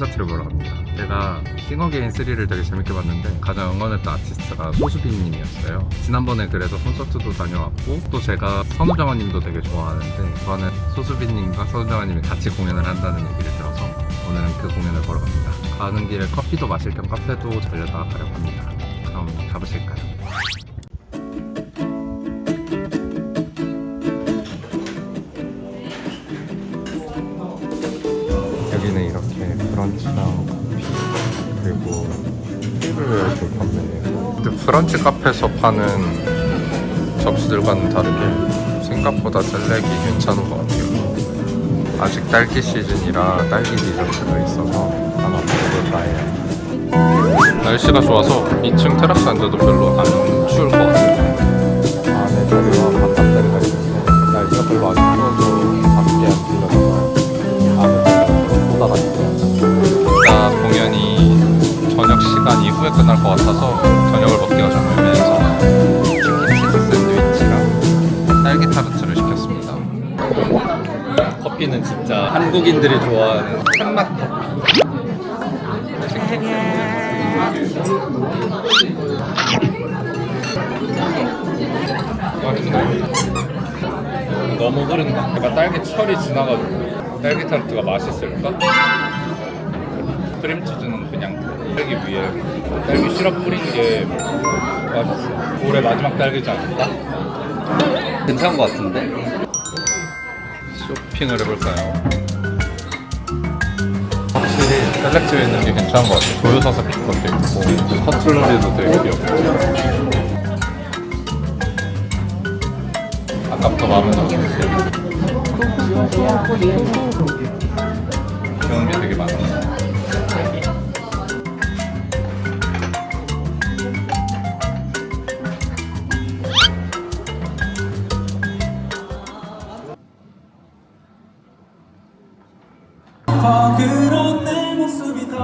콘서트를 보러 갑니다. 제가 싱어게인 3를 되게 재밌게 봤는데 가장 응원했던 아티스트가 소수빈님이었어요. 지난번에 그래서 콘서트도 다녀왔고 또 제가 선우정아님도 되게 좋아하는데 이번에 소수빈님과 선우정아님이 같이 공연을 한다는 얘기를 들어서 오늘은 그 공연을 보러 갑니다. 가는 길에 커피도 마실 겸 카페도 들렸다가 가려고 합니다. 그럼 가보실까요? 여기는 이렇게 브런치랑 커피 그리고 테이블웨어 좀 판매해요. 근데 브런치 카페에서 파는 접시들과는 다르게 생각보다 셀렉이 괜찮은 것 같아요. 아직 딸기 시즌이라 딸기 디저트가 있어서 하나 먹어볼까 해요. 날씨가 좋아서 2층 테라스 앉아도 별로 안 추울 것 같아요. 안에 자리와 바깥자리가 있는데 날씨가 별로 안 추워서 밖에 안 들려서 이따 공연이 저녁 시간 이후에 끝날 것 같아서 저녁을 먹기가 좀 애매해서 치킨 치즈 샌드위치랑 딸기 타르트를 시켰습니다. 커피는 진짜 한국인들이 좋아하는 캔맛 커피. 맛있네. 너무 흐른다. 약간 딸기 철이 지나가지고 딸기 타르트가 맛있을까? 크림치즈는 그냥 딸기 위에 딸기 시럽 뿌린 게 맛있어. 올해 마지막 딸기지 않을까? 괜찮은 것 같은데? 쇼핑을 해볼까요? 확실히 셀렉트에 있는 게 괜찮은 것 같아요. 조효사사키 것도 있고 커틀러리도 되게 귀엽고 아까부터 마음에 들었는데 귀여운 게 되게 많아요. 그런 내 모습이 더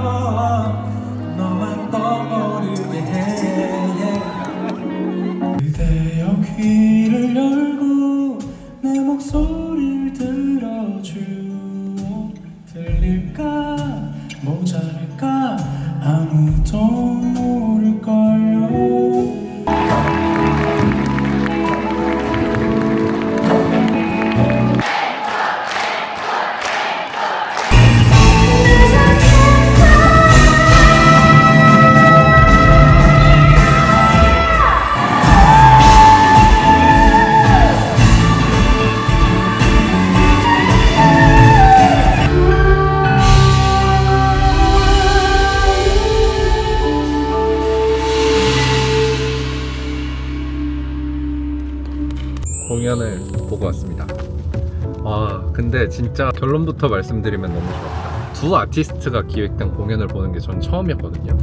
너만 떠오르게 해 그대여 귀를 열고 내 목소리를 들어주어 들릴까 모자랄까 아무도 모를걸요 공연을 보고 왔습니다. 근데 진짜 결론부터 말씀드리면 너무 좋았다. 두 아티스트가 기획된 공연을 보는 게 전 처음이었거든요.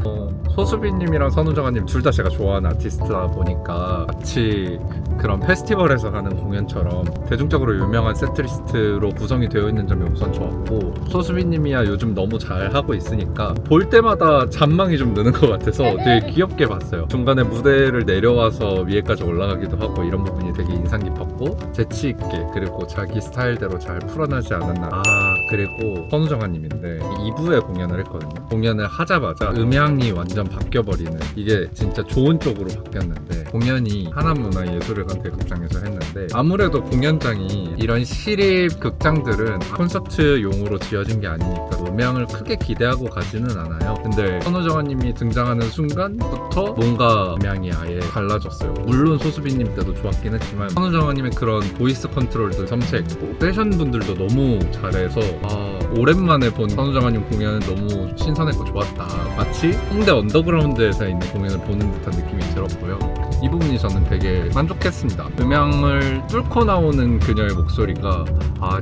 소수빈님이랑 선우정아님 둘 다 제가 좋아하는 아티스트다 보니까 같이 그런 페스티벌에서 하는 공연처럼 대중적으로 유명한 세트리스트로 구성이 되어 있는 점이 우선 좋았고 소수빈님이야 요즘 너무 잘하고 있으니까 볼 때마다 잔망이 좀 느는 것 같아서 되게 귀엽게 봤어요. 중간에 무대를 내려와서 위에까지 올라가기도 하고 이런 부분이 되게 인상 깊었고 재치있게 그리고 자기 스타일대로 잘 풀어나지 않았나. 그리고 선우정아님인데 2부에 공연을 했거든요. 공연을 하자마자 음향이 완전 바뀌어버리는, 이게 진짜 좋은 쪽으로 바뀌었는데 공연이 하나문화예술관 대극장에서 했는데 아무래도 공연장이 이런 시립 극장들은 콘서트용으로 지어진 게 아니니까 음향을 크게 기대하고 가지는 않아요. 근데 선우정아님이 등장하는 순간부터 뭔가 음향이 아예 달라졌어요. 물론 소수빈님 때도 좋았긴 했지만 선우정아님의 그런 보이스 컨트롤도 섬세했고 세션 분들도 너무 잘해서 오랜만에 본 선우정아님 공연은 너무 신선했고 좋았다. 마치 홍대 언더그라운드에서 있는 공연을 보는 듯한 느낌이 들었고요. 이 부분이 저는 되게 만족했습니다. 음향을 뚫고 나오는 그녀의 목소리가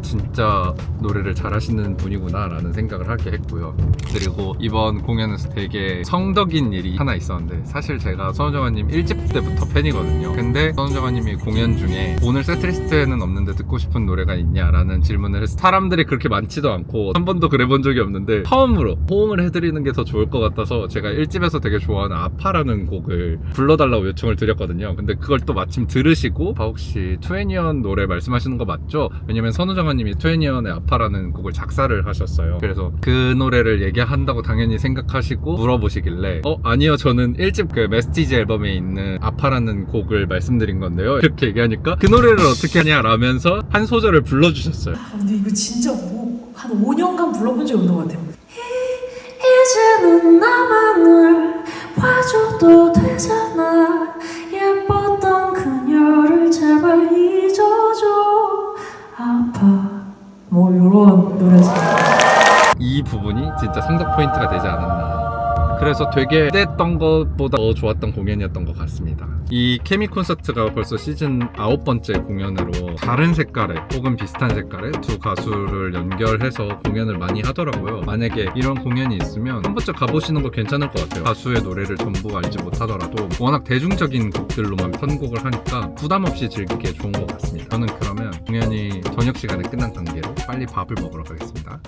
진짜 노래를 잘하시는 분이구나 라는 생각을 하게 했고요. 그리고 이번 공연에서 되게 성덕인 일이 하나 있었는데, 사실 제가 선우정아님 1집 때부터 팬이거든요. 근데 선우정아님이 공연 중에 오늘 세트리스트에는 없는데 듣고 싶은 노래가 있냐라는 질문을 해서 사람들이 그렇게 많지도 않고 한 번도 그래 본 적이 없는데 처음으로 호응을 해드리는 게 더 좋을 것 같아서 제가 1집에서 되게 좋아하는 아파라는 곡을 불러달라고 요청을 드렸거든요. 들렸거든요. 근데 그걸 또 마침 들으시고 혹시 2NE1 노래 말씀하시는 거 맞죠? 왜냐면 선우정아님이 2NE1의 아파라는 곡을 작사를 하셨어요. 그래서 그 노래를 얘기한다고 당연히 생각하시고 물어보시길래 아니요, 저는 1집 그 메스티지 앨범에 있는 아파라는 곡을 말씀드린 건데요, 이렇게 얘기하니까 그 노래를 어떻게 하냐 라면서 한 소절을 불러주셨어요. 근데 이거 진짜 한 5년간 불러본 적이 없는 것 같아요. 이제는 나만을 봐줘도 되잖아. 예뻤던 그녀를 제발 잊어줘. 아파. 뭐 이런 노래죠. 이 부분이 진짜 성적 포인트가 되지 않았나. 그래서 되게 기대했던 것보다 더 좋았던 공연이었던 것 같습니다. 이 케미 콘서트가 벌써 시즌 9번째 공연으로 다른 색깔의 혹은 비슷한 색깔의 두 가수를 연결해서 공연을 많이 하더라고요. 만약에 이런 공연이 있으면 한 번쯤 가보시는 거 괜찮을 것 같아요. 가수의 노래를 전부 알지 못하더라도 워낙 대중적인 곡들로만 편곡을 하니까 부담 없이 즐기기에 좋은 것 같습니다. 저는 그러면 공연이 저녁 시간에 끝난 관계로 빨리 밥을 먹으러 가겠습니다.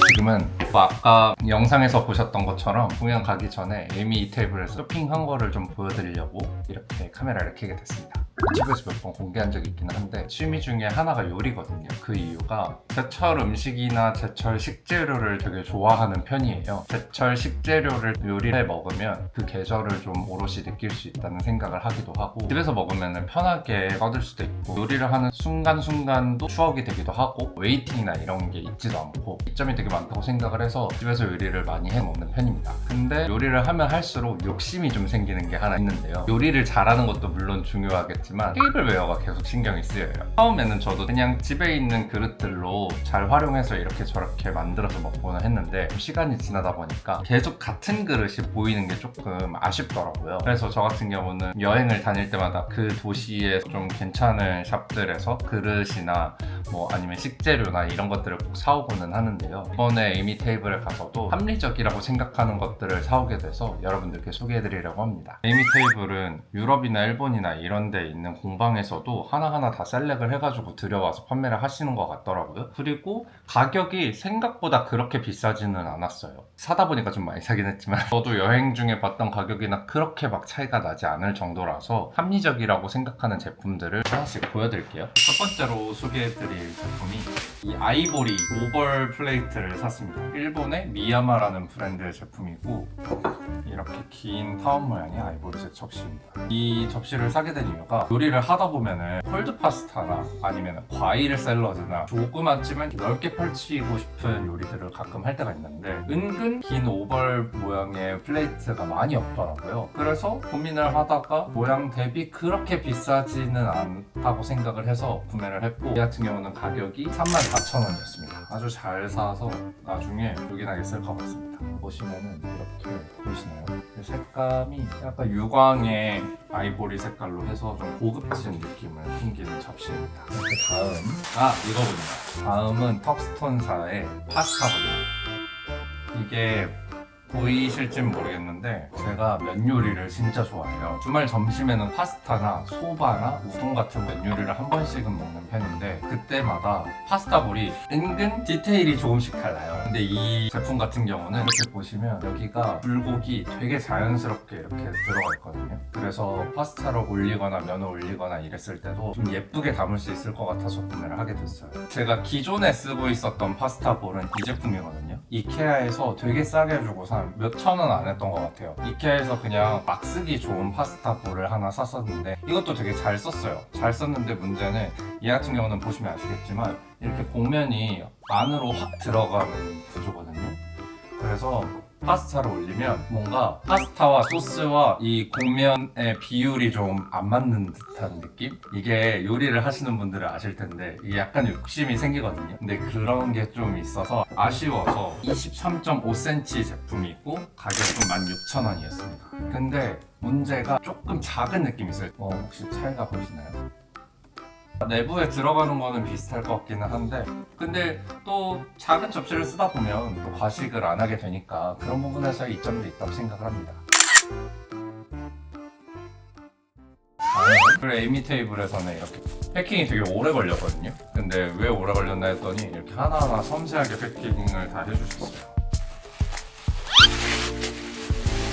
지금은 아까 영상에서 보셨던 것처럼 공연 가기 전에 에이미 이 테이블에서 쇼핑한 거를 좀 보여드리려고 이렇게 카메라를 켜게 됐습니다. 집에서 몇 번 공개한 적이 있기는 한데 취미 중에 하나가 요리거든요. 그 이유가 제철 음식이나 제철 식재료를 되게 좋아하는 편이에요. 제철 식재료를 요리해 먹으면 그 계절을 좀 오롯이 느낄 수 있다는 생각을 하기도 하고, 집에서 먹으면 편하게 꺼들 수도 있고, 요리를 하는 순간순간도 추억이 되기도 하고, 웨이팅이나 이런 게 있지도 않고 이점이 되게 많다고 생각을 해서 집에서 요리를 많이 해 먹는 편입니다. 근데 요리를 하면 할수록 욕심이 좀 생기는 게 하나 있는데요. 요리를 잘하는 것도 물론 중요하겠지만 테이블웨어가 계속 신경이 쓰여요. 처음에는 저도 그냥 집에 있는 그릇들로 잘 활용해서 이렇게 저렇게 만들어서 먹고는 했는데 시간이 지나다 보니까 계속 같은 그릇이 보이는 게 조금 아쉽더라고요. 그래서 저 같은 경우는 여행을 다닐 때마다 그 도시에 좀 괜찮은 샵들에서 그릇이나 뭐 아니면 식재료나 이런 것들을 꼭 사오고는 하는데요. 이번에 에이미 테이블에 가서도 합리적이라고 생각하는 것들을 사오게 돼서 여러분들께 소개해드리려고 합니다. 에이미 테이블은 유럽이나 일본이나 이런 데 있는 공방에서도 하나하나 다 셀렉을 해가지고 들여와서 판매를 하시는 것 같더라고요. 그리고 가격이 생각보다 그렇게 비싸지는 않았어요. 사다 보니까 좀 많이 사긴 했지만 저도 여행 중에 봤던 가격이나 그렇게 막 차이가 나지 않을 정도라서 합리적이라고 생각하는 제품들을 하나씩 보여드릴게요. 첫 번째로 소개해드릴 제품이 이 아이보리 오벌 플레이트를 샀습니다. 일본의 미야마라는 브랜드의 제품이고 이렇게 긴 타원 모양의 아이보리색 접시입니다. 이 접시를 사게 된 이유가 요리를 하다 보면은 콜드 파스타나 아니면 과일 샐러드나 조그맣지만 넓게 펼치고 싶은 요리들을 가끔 할 때가 있는데 은근 긴 오벌 모양의 플레이트가 많이 없더라고요. 그래서 고민을 하다가 모양 대비 그렇게 비싸지는 않다고 생각을 해서 구매를 했고, 이 같은 경우는 가격이 34,000원이었습니다. 아주 잘 사서 나중에 요긴하게 쓸 것 같습니다. 보시면은 이렇게 보이시나요? 색감이 약간 유광의 아이보리 색깔로 해서 좀 고급진 느낌을 풍기는 접시입니다. 이거군요. 다음은 턱스톤사의 파스타거든요. 이게 보이실진 모르겠는데 제가 면 요리를 진짜 좋아해요. 주말 점심에는 파스타나 소바나 우동 같은 면 요리를 한 번씩은 먹는 편인데 그때마다 파스타볼이 은근 디테일이 조금씩 달라요. 근데 이 제품 같은 경우는 이렇게 보시면 여기가 불고기 되게 자연스럽게 이렇게 들어가 있거든요. 그래서 파스타를 올리거나 면을 올리거나 이랬을 때도 좀 예쁘게 담을 수 있을 것 같아서 구매를 하게 됐어요. 제가 기존에 쓰고 있었던 파스타볼은 이 제품이거든요. 이케아에서 되게 싸게 주고 산 몇천 원 안 했던 것 같아요. 이케아에서 그냥 막 쓰기 좋은 파스타 볼을 하나 샀었는데 이것도 되게 잘 썼어요. 잘 썼는데 문제는 이 같은 경우는 보시면 아시겠지만 이렇게 곡면이 안으로 확 들어가는 구조거든요. 그래서 파스타를 올리면 뭔가 파스타와 소스와 이 곡면의 비율이 좀 안 맞는 듯한 느낌? 이게 요리를 하시는 분들은 아실 텐데 이게 약간 욕심이 생기거든요. 근데 그런 게 좀 있어서 아쉬워서 23.5cm 제품이 있고 가격은 16,000원이었습니다. 근데 문제가 조금 작은 느낌이 있어요. 혹시 차이가 보이시나요? 내부에 들어가는 거는 비슷할 것 같기는 한데 근데 또 작은 접시를 쓰다 보면 또 과식을 안 하게 되니까 그런 부분에서의 이점도 있다고 생각을 합니다. 그리고 에이미 테이블에서는 이렇게 패킹이 되게 오래 걸렸거든요. 근데 왜 오래 걸렸나 했더니 이렇게 하나하나 섬세하게 패킹을 다 해주셨어요.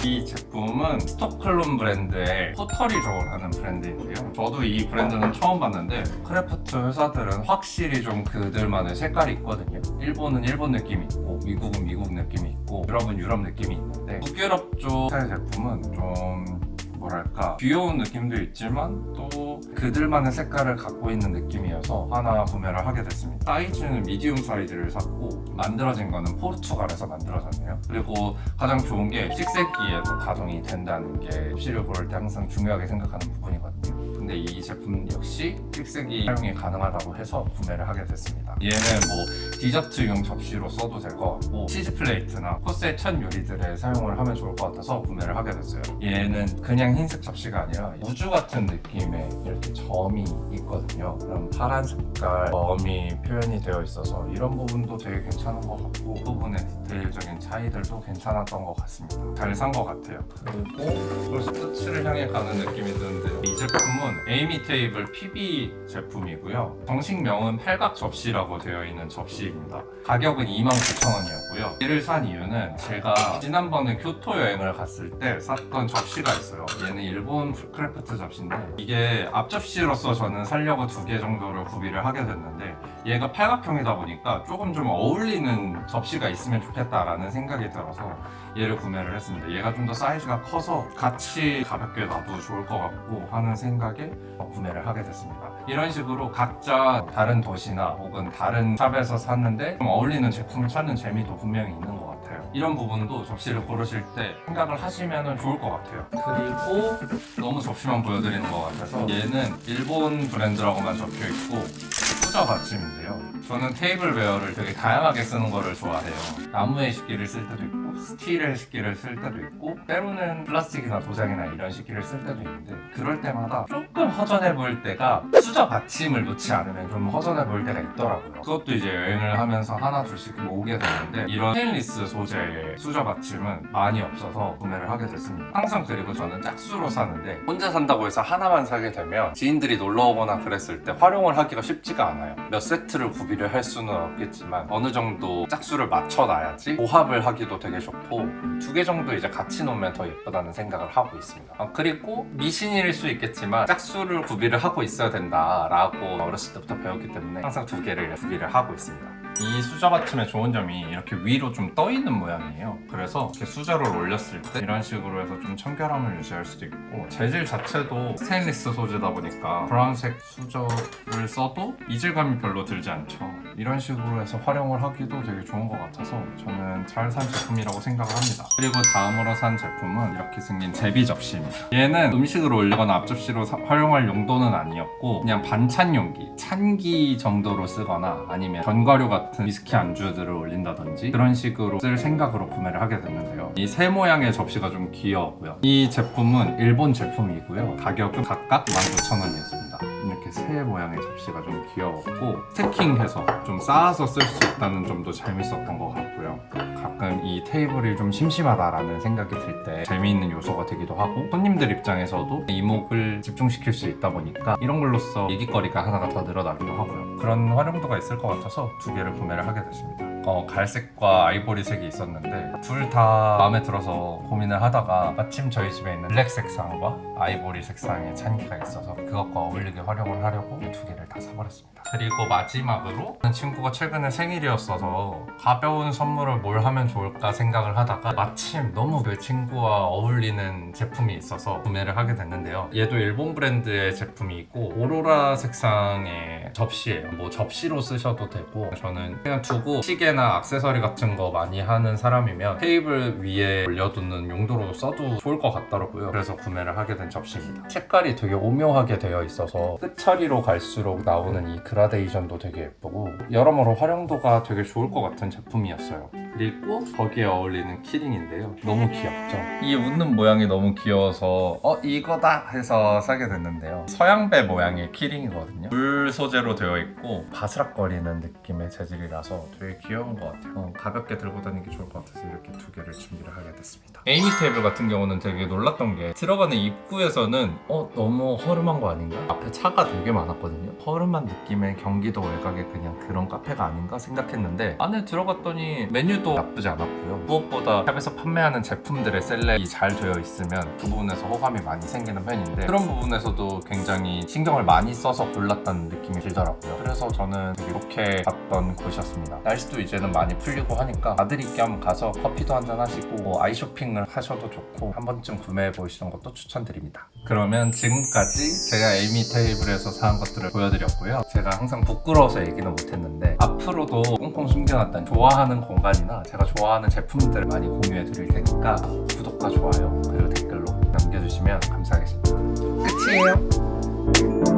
이 제품은 스톡홀름 브랜드의 포터리조라는 브랜드인데요. 저도 이 브랜드는 처음 봤는데 크래프트 회사들은 확실히 좀 그들만의 색깔이 있거든요. 일본은 일본 느낌이 있고 미국은 미국 느낌이 있고 유럽은 유럽 느낌이 있는데 북유럽 쪽 스타일 제품은 좀 뭐랄까 귀여운 느낌도 있지만 또 그들만의 색깔을 갖고 있는 느낌이어서 하나 구매를 하게 됐습니다. 사이즈는 미디움 사이즈를 샀고 만들어진 거는 포르투갈에서 만들어졌네요. 그리고 가장 좋은 게 식세기에도 가동이 된다는 게 접시를 고를 때 항상 중요하게 생각하는 부분이거든요. 근데 이 제품 역시 식세기 사용이 가능하다고 해서 구매를 하게 됐습니다. 얘는 뭐 디저트용 접시로 써도 될 것 같고 치즈 플레이트나 코스의 첫 요리들에 사용을 하면 좋을 것 같아서 구매를 하게 됐어요. 얘는 그냥 흰색 접시가 아니라 우주 같은 느낌의 이렇게 점이 있거든요. 그럼 파란 색깔 점이 표현이 되어 있어서 이런 부분도 되게 괜찮은 것 같고 그 부분의 디테일적인 차이들도 괜찮았던 것 같습니다. 잘 산 것 같아요. 그리고 벌써 끝을 향해 가는 느낌이 드는데요. 이 제품은 에이미 테이블 PB 제품이고요. 정식명은 팔각 접시라고 되어 있는 접시입니다. 가격은 29,000원이었고요. 이를 산 이유는 제가 지난번에 교토 여행을 갔을 때 샀던 접시가 있어요. 얘는 일본 크래프트 접시인데 이게 앞접시로서 저는 살려고 2개 정도를 구비를 하게 됐는데 얘가 팔각형이다 보니까 조금 좀 어울리는 접시가 있으면 좋겠다라는 생각이 들어서 얘를 구매를 했습니다. 얘가 좀 더 사이즈가 커서 같이 가볍게 놔도 좋을 것 같고 하는 생각에 구매를 하게 됐습니다. 이런 식으로 각자 다른 도시나 혹은 다른 샵에서 샀는데 좀 어울리는 제품을 찾는 재미도 분명히 있는 것 같아요. 이런 부분도 접시를 고르실 때 생각을 하시면 좋을 것 같아요. 그리고 너무 접시만 보여드리는 것 같아서 얘는 일본 브랜드라고만 적혀있고 수저 받침인데요. 저는 테이블웨어를 되게 다양하게 쓰는 거를 좋아해요. 나무의 식기를 쓸 때도 있고 스틸의 식기를 쓸 때도 있고 때로는 플라스틱이나 도장이나 이런 식기를 쓸 때도 있는데 그럴 때마다 조금 허전해 보일 때가 수저 받침을 놓지 않으면 좀 허전해 보일 때가 있더라고요. 그것도 이제 여행을 하면서 하나 둘씩 모으게 되는데 이런 스테인리스 소재의 수저 받침은 많이 없어서 구매를 하게 됐습니다. 항상 그리고 저는 짝수로 사는데 혼자 산다고 해서 하나만 사게 되면 지인들이 놀러 오거나 그랬을 때 활용을 하기가 쉽지가 않아요. 몇 세트를 구비를 할 수는 없겠지만 어느 정도 짝수를 맞춰놔야지 조합을 하기도 되게 좋고 2개 정도 이제 같이 놓으면 더 예쁘다는 생각을 하고 있습니다. 그리고 미신일 수 있겠지만 짝수를 구비를 하고 있어야 된다라고 어렸을 때부터 배웠기 때문에 항상 2개를 구비를 하고 있습니다. 이 수저 받침의 좋은 점이 이렇게 위로 좀 떠 있는 모양이에요. 그래서 이렇게 수저를 올렸을 때 이런 식으로 해서 좀 청결함을 유지할 수도 있고 재질 자체도 스테인리스 소재다 보니까 브라운색 수저를 써도 이질감이 별로 들지 않죠. 이런 식으로 해서 활용을 하기도 되게 좋은 것 같아서 저는 잘 산 제품이라고 생각을 합니다. 그리고 다음으로 산 제품은 이렇게 생긴 제비 접시입니다. 얘는 음식을 올리거나 앞접시로 활용할 용도는 아니었고 그냥 반찬 용기, 찬기 정도로 쓰거나 아니면 견과류 같은 위스키 안주들을 올린다든지 그런 식으로 쓸 생각으로 구매를 하게 됐는데요. 이 새 모양의 접시가 좀 귀여웠고요. 이 제품은 일본 제품이고요. 가격은 각각 19,000원이었습니다. 이렇게 새 모양의 접시가 좀 귀여웠고 스태킹해서 좀 쌓아서 쓸 수 있다는 점도 재밌었던 것 같고요. 가끔 이 테이블이 좀 심심하다라는 생각이 들 때 재미있는 요소가 되기도 하고 손님들 입장에서도 이목을 집중시킬 수 있다 보니까 이런 걸로써 얘기거리가 하나가 더 늘어나기도 하고요. 그런 활용도가 있을 것 같아서 2개를 구매를 하게 됐습니다. 갈색과 아이보리색이 있었는데 둘 다 마음에 들어서 고민을 하다가 마침 저희 집에 있는 블랙 색상과 아이보리 색상의 찬기가 있어서 그것과 어울리게 활용을 하려고 2개를 다 사버렸습니다. 그리고 마지막으로 친구가 최근에 생일이었어서 가벼운 선물을 뭘 하면 좋을까 생각을 하다가 마침 너무 그 친구와 어울리는 제품이 있어서 구매를 하게 됐는데요. 얘도 일본 브랜드의 제품이고 오로라 색상의 접시예요. 뭐 접시로 쓰셔도 되고 저는 그냥 두고 시계나 액세서리 같은 거 많이 하는 사람이면 테이블 위에 올려두는 용도로 써도 좋을 것 같더라고요. 그래서 구매를 하게 된 접시입니다. 색깔이 되게 오묘하게 되어 있어서 끝처리로 갈수록 나오는 이 그라데이션도 되게 예쁘고 여러모로 활용도가 되게 좋을 것 같은 제품이었어요. 그리고 거기에 어울리는 키링인데요. 너무 귀엽죠? 이 웃는 모양이 너무 귀여워서 이거다 해서 사게 됐는데요. 서양배 모양의 키링이거든요. 물 소재로 되어 있고 바스락거리는 느낌의 재질이라서 되게 귀여운 것 같아요. 가볍게 들고 다니기 좋을 것 같아서 이렇게 2개를 준비를 하게 됐습니다. 에이미 테이블 같은 경우는 되게 놀랐던 게 들어가는 입구에서는 너무 허름한 거 아닌가? 앞에 차가 되게 많았거든요. 허름한 느낌의 경기도 외관 가게 그냥 그런 카페가 아닌가 생각했는데 안에 들어갔더니 메뉴도 나쁘지 않았고요. 무엇보다 샵에서 판매하는 제품들의 셀렉이 잘 되어 있으면 그 부분에서 호감이 많이 생기는 편인데 그런 부분에서도 굉장히 신경을 많이 써서 골랐다는 느낌이 들더라고요. 그래서 저는 되게 좋게 갔던 곳이었습니다. 날씨도 이제는 많이 풀리고 하니까 아들이 겸 가서 커피도 한잔 하시고 뭐 아이쇼핑을 하셔도 좋고 한 번쯤 구매해 보시는 것도 추천드립니다. 그러면 지금까지 제가 에이미 테이블에서 사은 것들을 보여드렸고요. 제가 항상 부끄러워서 얘기는 못했는데 앞으로도 꽁꽁 숨겨놨던 좋아하는 공간이나 제가 좋아하는 제품들을 많이 공유해 드릴 테니까 구독과 좋아요 그리고 댓글로 남겨주시면 감사하겠습니다. 끝이에요.